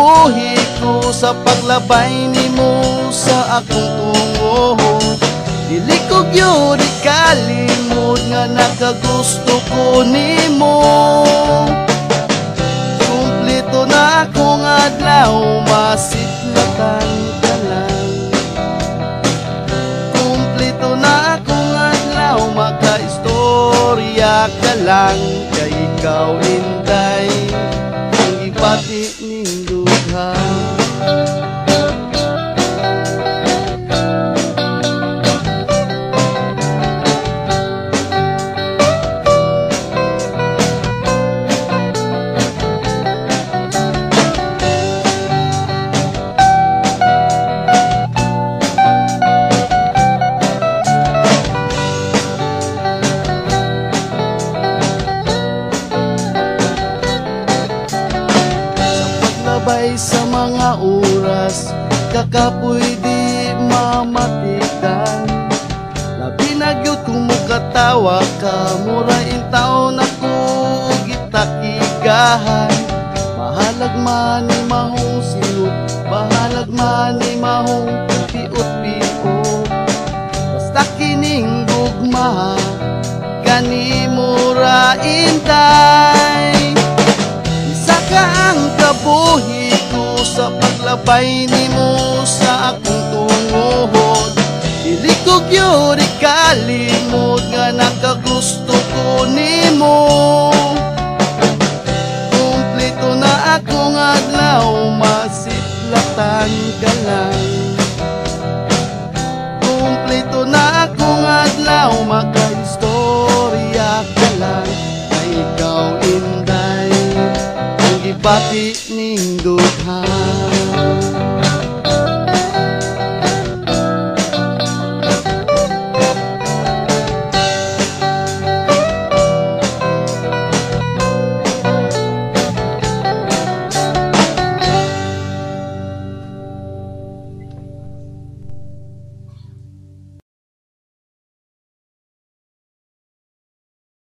kabuhi ko sa paglabay nimo sa akong tungo. Dili ko gyud kalimot nga nakagusto ko nimo. Kumpleto na akong adlaw, masitlatan ka lang. Kumpleto na akong adlaw, makaistorya ka lang. Kay ikaw Inday, ang gibati ning duha. Sa mga oras, kakapoy di mamatikan. Labi na gyud kung mukatawa ka, murain taon ako gitakigahan. Bahalag man ni mahong sinut, bahalag man ni mahong piot-piot. Basta kining gugma, gani mura Inday. Isa ka ang kabuhi sa paglabay nimo sa akong tungohod. Dili ko gyud kalimot nga nakagusto ko nimo. Kumpleto na akong adlaw, masitlatan ka lang. Kumpleto na akong adlaw, makaistorya ka lang. Na ikaw Inday, ang gibati ning duha.